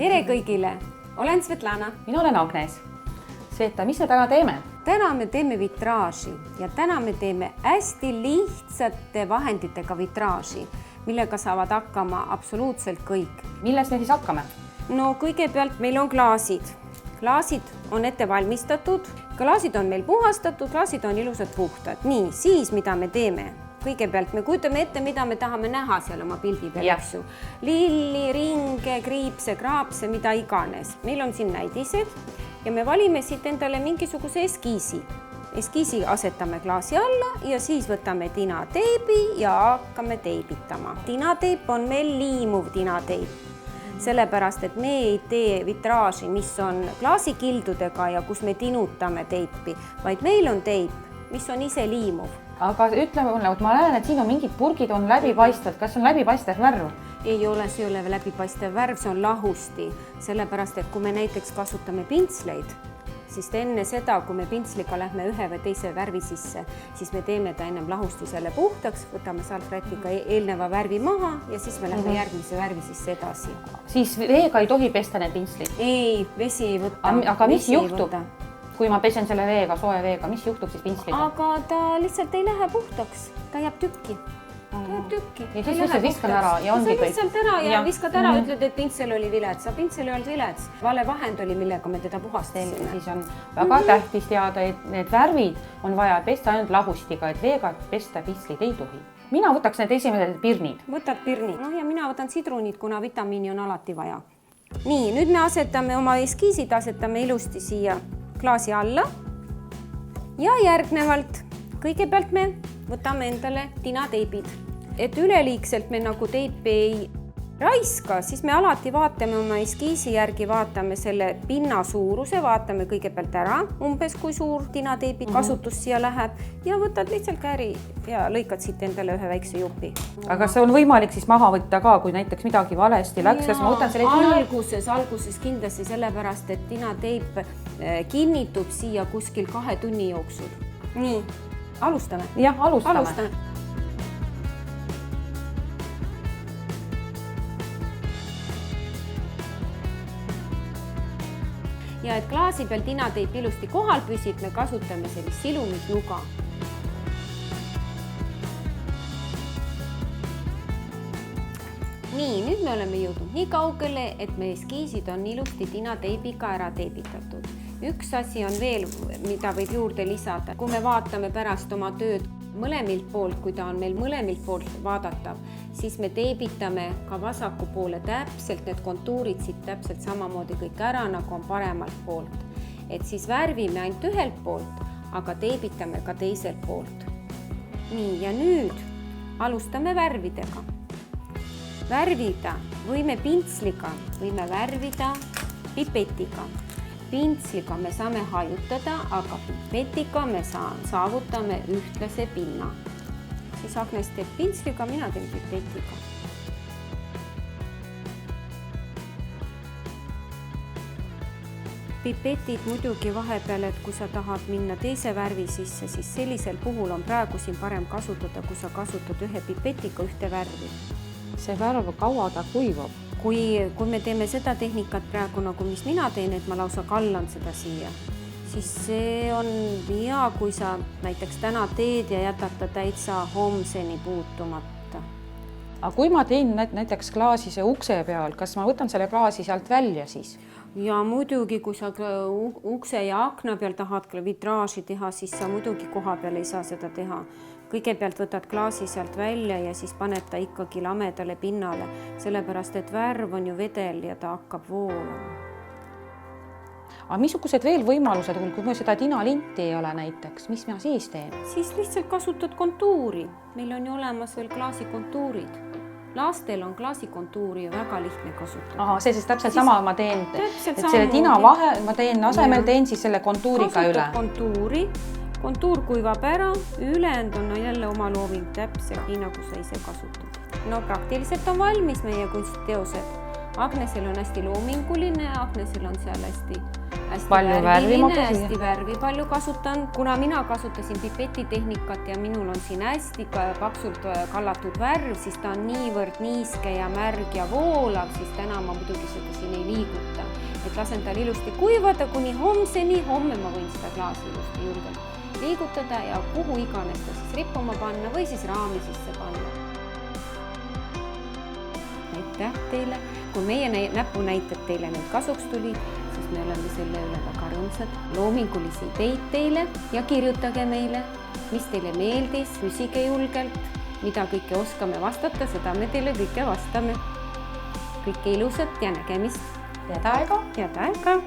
Tere kõigile! Olen Svetlana. Mina olen Agnes. Sveta, mis me täna teeme? Täna me teeme vitraaži ja täna me teeme hästi lihtsate vahenditega vitraaži, millega saavad hakkama absoluutselt kõik. Millest me siis hakkame? No kõigepealt meil on klaasid. Klaasid on ette valmistatud, klaasid on meil puhastatud, klaasid on ilusad puhtad. Nii, siis mida me teeme? Kõigepealt me kujutame ette, mida me tahame näha seal oma pildi peal, eks ju. Lilli, ringe, kriipse, kraapse, mida iganes. Meil on siin näidised ja me valime siit endale mingisuguse eskiisi. Eskiisi asetame klaasi alla ja siis võtame tinateibi ja hakkame teibitama. Tinateip on meil liimuv tinateip. Sellepärast, et me ei tee vitraaži, mis on klaasikildudega ja kus me tinutame teipi, vaid meil on teip, mis on ise liimuv. Aga ütleme mulle, et ma näen, et siin on mingid purgid on läbipaistvad. Kas on läbipaistev värv? Ei ole, see ei ole läbipaistev värv, see on lahusti. Sellepärast, et kui me näiteks kasutame pintsleid, siis enne seda, kui me pintsliga lähme ühe või teise värvi sisse, siis me teeme ta ennem lahusti selle puhtaks, võtame salvrätiga eelneva värvi maha ja siis me lähme järgmise värvi sisse edasi. Siis veega ei tohi pesta need pinslid? Ei, vesi ei võta. Aga mis juhtub? Kui ma pesen selle veega, soe veega, mis juhtub siis pintsliga? Aga ta lihtsalt ei lähe puhtaks, ta jääb tükki. Ta jääb tükki. Ja siis lihtsalt viskan ära ja ongi kõik. Lihtsalt ära ja viskad ära, ütled, et pintsel oli vilets. Aga pintsel ei olnud vilets. Vale vahend oli, millega me teda puhastasime. Siis on väga tähtis teada, et need värvid on vaja pesta ainult lahustiga, et veega pesta pinslid ei tohi. Mina võtaks need esimesed pirnid. Võtad pirnid. Ja mina võtan sidrunid, kuna vitamiini on alati vaja. Nii, nüüd me asetame oma eskiisid, asetame ilusti siia klaasi alla ja järgnevalt kõigepealt me võtame endale tinateibid. Et üleliigselt me nagu teipi ei raiska, siis me alati vaatame oma eskiisi järgi, vaatame selle pinna suuruse, vaatame kõigepealt ära, umbes kui suur tinateibi kasutus siia läheb ja võtad lihtsalt käri ja lõikad siit endale ühe väikse jupi. Aga see on võimalik siis maha võtta ka, kui näiteks midagi valesti läks, kas ma võtan selle alguses kindlasti sellepärast, et tinateip kinnitub siia kuskil 2 tunni jooksul. Nii, alustame. Jah, alustame. Ja et klaasi peal tinateip ilusti kohal püsib, me kasutame sellist silumisnuga. Nii, nüüd me oleme jõudnud nii kaugele, et meie eskiisid on ilusti tinateibiga ära teibitatud. Üks asi on veel, mida võib juurde lisada. Kui me vaatame pärast oma tööd mõlemilt poolt, kui ta on meil mõlemilt poolt vaadatav, siis me teibitame ka vasaku poole täpselt, need kontuurid siit täpselt samamoodi kõik ära, nagu on paremalt poolt. Et siis värvime ainult ühelt poolt, aga teibitame ka teiselt poolt. Nii, ja nüüd alustame värvidega. Värvida võime pintsliga, võime värvida pipetiga. Pintsliga me saame hajutada, aga pipetiga me saavutame ühtlase pinna. Siis Agnes teeb pintsliga, mina teen pipetiga. Pipetid muidugi vahepeal, et kui sa tahad minna teise värvi sisse, siis sellisel puhul on praegu siin parem kasutada, kui sa kasutad ühe pipetiga ühte värvi. See värv kaua ta kuivab? Kui me teeme seda tehnikat praegu, nagu mis mina teen, et ma lausa kallan seda siia, siis see on hea, kui sa näiteks täna teed ja jätad ta täitsa homseni puutumata. Aga kui ma teen näiteks klaasi see ukse peal, kas ma võtan selle klaasi sealt välja siis? Ja muidugi, kui sa ukse ja akna peal tahad vitraaži teha, siis sa muidugi koha peal ei saa seda teha. Kõigepealt võtad klaasi sealt välja ja siis paned ta ikkagi lamedale pinnale, sellepärast, et värv on ju vedel ja ta hakkab voolama. Aga missugused veel võimalused, kui me seda tinalinti ei ole näiteks, mis ma siis teen? Siis lihtsalt kasutad kontuuri. Meil on ju olemas veel klaasikontuurid. Lastel on klaasikontuuri ju väga lihtne kasutada. Aha, see siis täpselt sama ma teen, et selle tina vahe ma teen asemel, teen siis selle kontuuriga üle. Kasutad kontuuri. Kontuur kuivab ära, ülejäänud on jälle oma looving täpselt nii, nagu sa ise kasutad. No praktiliselt on valmis meie kunstiteosed. Agnesel on hästi loominguline, Agnesel on seal palju värvi hästi värvi palju kasutan, kuna mina kasutasin pipetitehnikat ja minul on siin hästi paksult kallatud värv, siis ta on niivõrd niiske ja märg ja voolav, siis täna ma muidugi seda siin ei liiguta. Et lasen tal ilusti kuivada kuni homseni, homme ma võin seda klaasi ilusti julgelt liigutada ja kuhu iganes ta siis rippuma panna või siis raami sisse panna. Aitäh teile! Kui meie näpunäited teile nüüd kasuks tulid, siis me oleme selle üle väga rõõmsad. Loomingulisi ideid teile ja kirjutage meile, mis teile meeldis, küsige julgelt, mida kõike oskame vastata, seda me teile kõike vastame. Kõike ilusat ja nägemist! Head aega! Head aega!